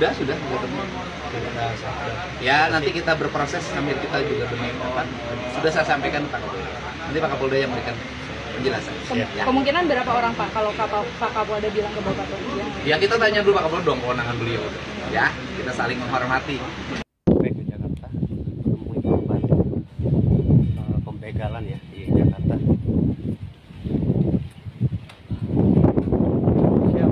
sudah ketemu. Ya nanti kita berproses sambil kita juga apa sudah saya sampaikan Pak Kapolda. Nanti Pak Kapolda yang memberikan penjelasan. Kemungkinan berapa orang Pak kalau Pak Kapolda bilang ke Bapak tuh? Ya kita tanya dulu Pak Kapolda dong kewenangan beliau. Ya kita saling menghormati. Ke Jakarta menemui korban pembegalan ya di Jakarta. Siap.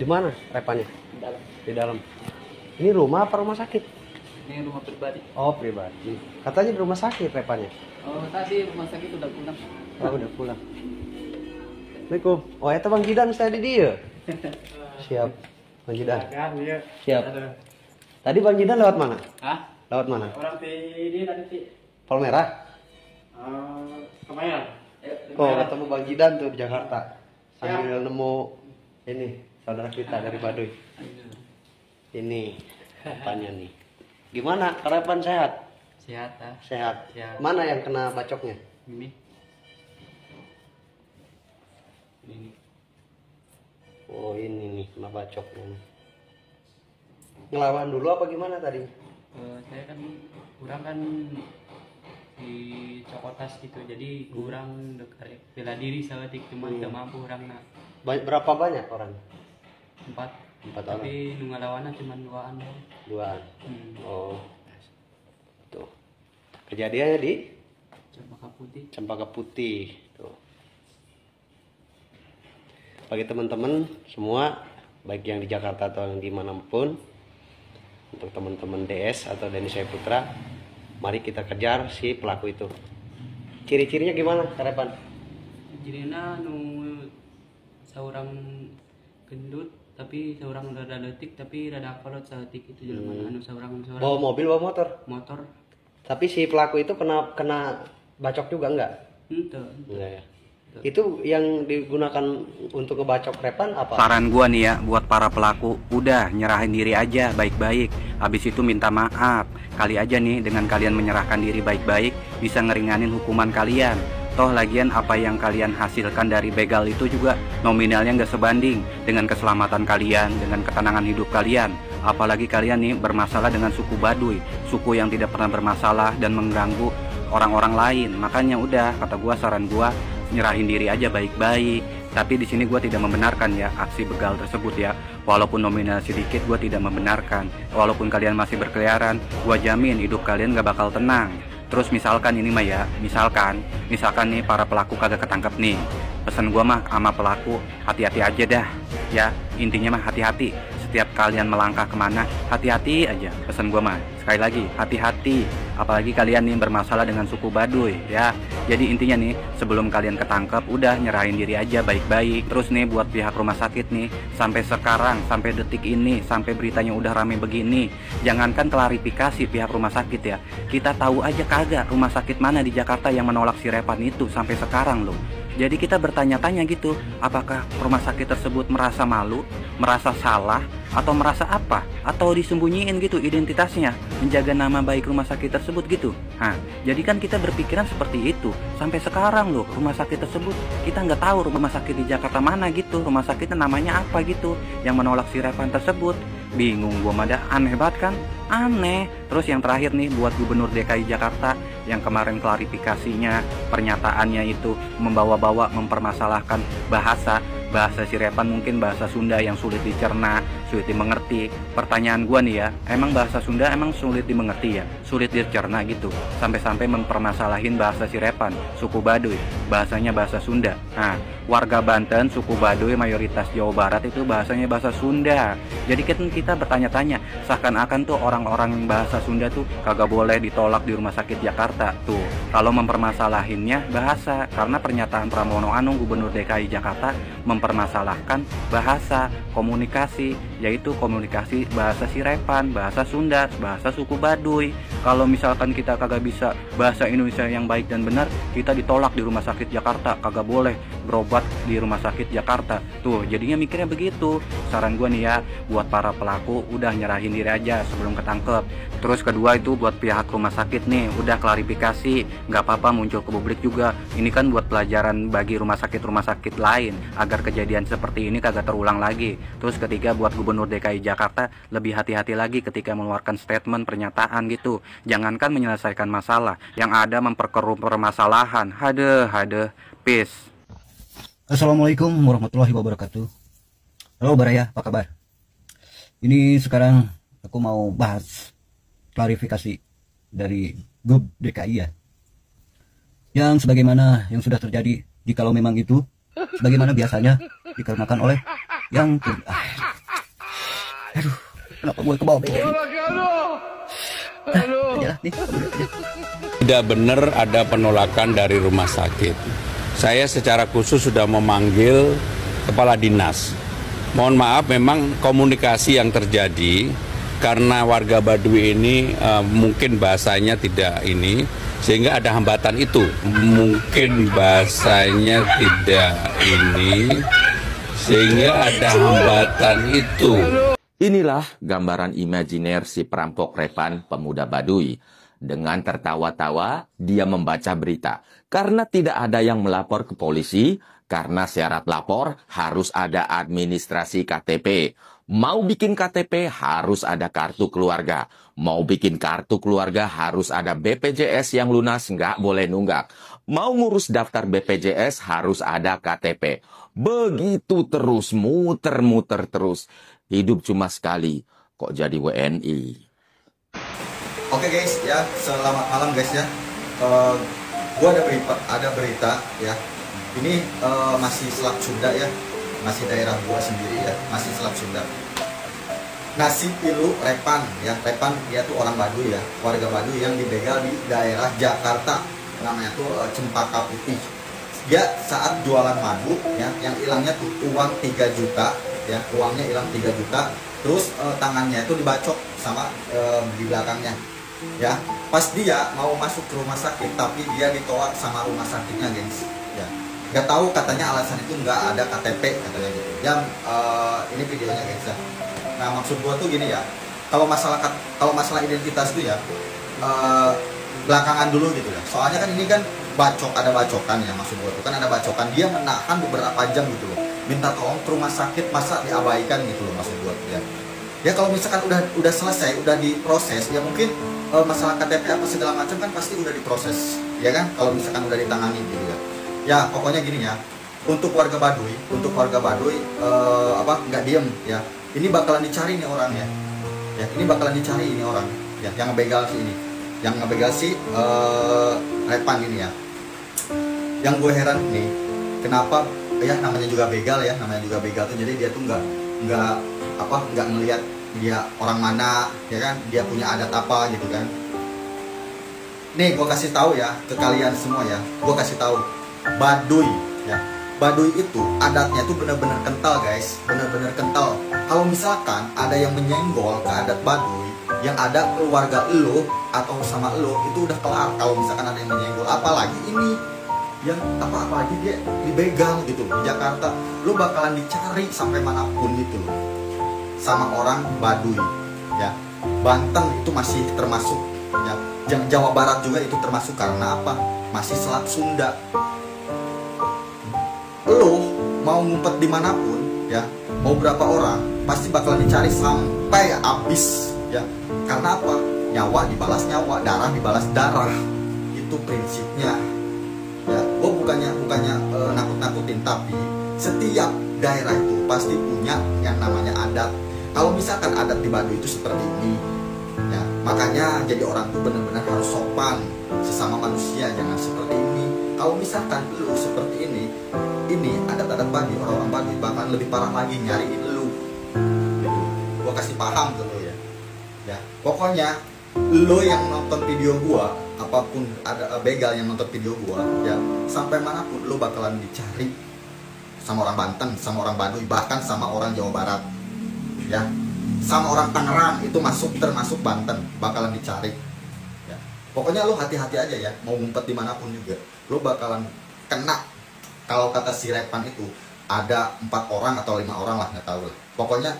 Di mana repannya? Di dalam. Ini rumah apa rumah sakit? Ini rumah pribadi. Oh pribadi. Katanya di rumah sakit repannya. Oh tadi rumah sakit udah pulang. Oh udah pulang. Assalamualaikum. Oh itu Bang Jidan saya di dia. Siap. Bang Jidan. Siap. Tadi Bang Jidan lewat mana? Hah? Lewat mana? Orang ini tadi sih. Palmerah. Kemayan. Oh ketemu Bang Jidan tuh di Jakarta. Sambil nemu ini saudara kita dari Baduy. Ini apanya nih? Gimana? Harapan sehat? Sehat ah. Sehat. Sehat. Mana yang kena bacoknya? Ini. Ini. Oh ini nih kena bacoknya. Ngelawan dulu apa gimana tadi? Saya kan kurang kan di Cokotas gitu, jadi kurang dekat bela diri sahatik cuma tidak mampu orang nak. Berapa banyak orang? 4 orang. Tapi ngelawannya cuma 2an. 2an. Oh. Tuh. Kejadiannya di Cempaka Putih. Cempaka Putih. Tuh. Bagi teman-teman semua, baik yang di Jakarta atau yang dimanapun, untuk teman-teman DS atau Denny Saya Putra, mari kita kejar si pelaku itu. Ciri-cirinya gimana, Karepan? Jirina seorang gendut tapi seorang rada letik tapi rada kolot saeutik itu jelema seorang Bawa mobil, bawa motor. Tapi si pelaku itu kena bacok juga enggak? Enggak ya. Itu yang digunakan untuk ngebacok Repan apa? Saran gua nih ya buat para pelaku, udah nyerahin diri aja baik-baik. Habis itu minta maaf. Kali aja nih dengan kalian menyerahkan diri baik-baik bisa ngeringanin hukuman kalian. Toh lagian apa yang kalian hasilkan dari begal itu juga nominalnya nggak sebanding dengan keselamatan kalian, dengan ketenangan hidup kalian. Apalagi kalian nih bermasalah dengan suku Baduy, suku yang tidak pernah bermasalah dan mengganggu orang-orang lain. Makanya udah, kata gua, saran gua, nyerahin diri aja baik-baik. Tapi di sini gua tidak membenarkan ya aksi begal tersebut ya. Walaupun nominal sedikit, gua tidak membenarkan. Walaupun kalian masih berkeliaran, gua jamin hidup kalian gak bakal tenang. Terus misalkan ini mah ya, misalkan nih para pelaku kagak ketangkep nih. Pesan gua mah sama pelaku, hati-hati aja dah. Ya, intinya mah hati-hati. Setiap kalian melangkah kemana, hati-hati aja. Pesan gua mah, sekali lagi, hati-hati. Apalagi kalian nih bermasalah dengan suku Baduy ya. Jadi intinya nih, sebelum kalian ketangkep, udah nyerahin diri aja baik-baik. Terus nih buat pihak rumah sakit nih, sampai sekarang, sampai detik ini, sampai beritanya udah rame begini, jangankan klarifikasi pihak rumah sakit ya, kita tahu aja kagak rumah sakit mana di Jakarta yang menolak si Repan itu sampai sekarang loh. Jadi kita bertanya-tanya gitu, apakah rumah sakit tersebut merasa malu, merasa salah, atau merasa apa, atau disembunyiin gitu identitasnya, menjaga nama baik rumah sakit tersebut gitu. Nah, jadi kan kita berpikiran seperti itu. Sampai sekarang loh, rumah sakit tersebut kita nggak tahu rumah sakit di Jakarta mana gitu, rumah sakitnya namanya apa gitu, yang menolak si Repan tersebut. Bingung gua mah dah, aneh banget kan? Aneh. Terus yang terakhir nih buat Gubernur DKI Jakarta yang kemarin klarifikasinya, pernyataannya itu membawa-bawa mempermasalahkan bahasa si Repan, mungkin bahasa Sunda yang sulit dicerna, sulit dimengerti. Pertanyaan gua nih ya, emang bahasa Sunda emang sulit dimengerti ya, sulit dicerna gitu, sampai-sampai mempermasalahin bahasa si Repan, suku Baduy, bahasanya bahasa Sunda. Nah, warga Banten, suku Baduy mayoritas Jawa Barat itu bahasanya bahasa Sunda. Jadi kan kita bertanya-tanya, seakan-akan tuh orang-orang yang bahasa Sunda tuh kagak boleh ditolak di rumah sakit Jakarta tuh. Kalau mempermasalahinnya bahasa, karena pernyataan Pramono Anung Gubernur DKI Jakarta mempermasalahkan bahasa, komunikasi, yaitu komunikasi bahasa si Repan, bahasa Sunda, bahasa suku Baduy. Kalau misalkan kita kagak bisa bahasa Indonesia yang baik dan benar, kita ditolak di rumah sakit Jakarta, kagak boleh berobat di rumah sakit Jakarta. Tuh, jadinya mikirnya begitu. Saran gue nih ya, buat para pelaku udah nyerahin diri aja sebelum ketangkep. Terus kedua itu buat pihak rumah sakit nih, udah klarifikasi, nggak apa-apa muncul ke publik juga. Ini kan buat pelajaran bagi rumah sakit lain, agar kejadian seperti ini kagak terulang lagi. Terus ketiga buat Gubernur DKI Jakarta, lebih hati-hati lagi ketika mengeluarkan statement pernyataan gitu. Jangankan menyelesaikan masalah, yang ada memperkeruh permasalahan. Hade, peace. Assalamualaikum warahmatullahi wabarakatuh. Halo Baraya, apa kabar? Ini sekarang aku mau bahas klarifikasi dari GUB DKI ya. Yang sebagaimana yang sudah terjadi, jikalau memang itu sebagaimana biasanya dikarenakan oleh yang aduh, kenapa gue ke bawah begini? Tidak benar ada penolakan dari rumah sakit. Saya secara khusus sudah memanggil kepala dinas. Mohon maaf, memang komunikasi yang terjadi karena warga Baduy ini mungkin bahasanya tidak ini, sehingga ada hambatan itu. Mungkin bahasanya tidak ini, sehingga ada hambatan itu. Inilah gambaran imajiner si perampok Repan pemuda Baduy. Dengan tertawa-tawa, dia membaca berita. Karena tidak ada yang melapor ke polisi, karena syarat lapor harus ada administrasi KTP. Mau bikin KTP harus ada kartu keluarga. Mau bikin kartu keluarga harus ada BPJS yang lunas, nggak boleh nunggak. Mau ngurus daftar BPJS harus ada KTP. Begitu terus, muter-muter terus. Hidup cuma sekali, kok jadi WNI. Oke guys, ya selamat malam guys ya. Gua ada berita ya. Ini masih Selat Sunda ya, masih daerah gua sendiri ya, masih Selat Sunda. Nasi Pilu Repan ya, Repan dia tuh orang Baduy ya, warga Baduy yang dibegal di daerah Jakarta, namanya tuh Cempaka Putih. Dia saat jualan madu ya, yang hilangnya tuh uang 3 juta ya, uangnya hilang 3 juta. Terus tangannya itu dibacok sama di belakangnya. Ya, pas dia mau masuk ke rumah sakit, tapi dia ditolak sama rumah sakitnya, guys. Ya, nggak tahu katanya alasan itu nggak ada KTP katanya gitu. Ya, ini videonya guys ya. Nah, maksud gua tuh gini ya, kalau masalah identitas tuh ya belakangan dulu gitu ya. Soalnya kan ini kan ada bacokan ya, maksud gua tuh kan ada bacokan. Dia menahan beberapa jam gitu loh, minta tolong ke rumah sakit, masa diabaikan gitu loh, maksud gua tuh ya. Ya kalau misalkan udah selesai, udah diproses, ya mungkin masalah KTP apa segala macam kan pasti udah diproses, ya kan? Kalau misalkan udah ditangani gitu ya. Ya pokoknya gini ya, untuk warga Baduy, nggak diem ya. Ini bakalan dicari nih orang ya. Ya ini bakalan dicari ini orang ya, yang ngebegal si ini, yang ngebegal si Repan ini ya. Yang gue heran nih, kenapa ya namanya juga begal tuh, jadi dia tuh nggak ngelihat dia orang mana ya kan, dia punya adat apa gitu kan. Nih gue kasih tahu ya ke kalian semua ya, gue kasih tahu Baduy ya, Baduy itu adatnya tuh bener-bener kental guys, bener-bener kental. Kalau misalkan ada yang menyenggol ke adat Baduy, yang ada keluarga lo atau sama lo itu udah kelar. Kalau misalkan ada yang menyenggol, apalagi ini yang apalagi dia dibegal gitu di Jakarta, lo bakalan dicari sampai manapun gitu loh sama orang Baduy ya. Banten itu masih termasuk ya, yang Jawa Barat juga itu termasuk, karena apa? Masih Selat Sunda. Lo mau ngumpet dimanapun ya, mau berapa orang pasti bakalan dicari sampai habis ya. Karena apa? Nyawa dibalas nyawa, darah dibalas darah. Itu prinsipnya ya. Gue bukannya nakut-nakutin, tapi setiap daerah itu pasti punya yang namanya adat. Kalau misalkan adat di Baduy itu seperti ini ya, makanya jadi orang tuh benar-benar harus sopan sesama manusia, jangan seperti ini. Kalau misalkan lu seperti ini adat-adat Baduy, orang-orang Baduy bahkan lebih parah lagi nyariin lu gitu. Gua kasih paham ke lu ya. Ya, pokoknya lu yang nonton video gua, apapun ada begal yang nonton video gua ya, sampai manapun lu bakalan dicari sama orang Banten, sama orang Baduy, bahkan sama orang Jawa Barat ya, sama orang Tangerang itu termasuk Banten, bakalan dicari Pokoknya lo hati-hati aja ya, mau ngumpet dimanapun juga, lo bakalan kena. Kalau kata si Repan itu ada 4 orang atau 5 orang lah, nggak tahu lah. Pokoknya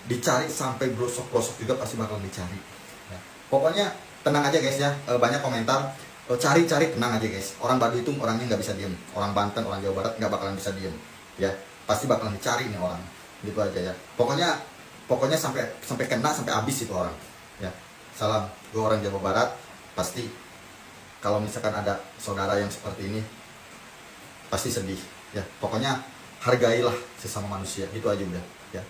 dicari sampai brosok-brosok juga pasti bakal dicari. Ya. Pokoknya tenang aja guys ya, banyak komentar cari-cari, tenang aja guys. Orang Baduy itu orangnya nggak bisa diem, orang Banten, orang Jawa Barat nggak bakalan bisa diem. Ya pasti bakalan dicari nih orang, gitu aja ya. Pokoknya sampai kena, sampai habis itu orang. Ya salam, gue orang Jawa Barat. Pasti kalau misalkan ada saudara yang seperti ini pasti sedih ya. Pokoknya hargailah sesama manusia, itu aja udah ya.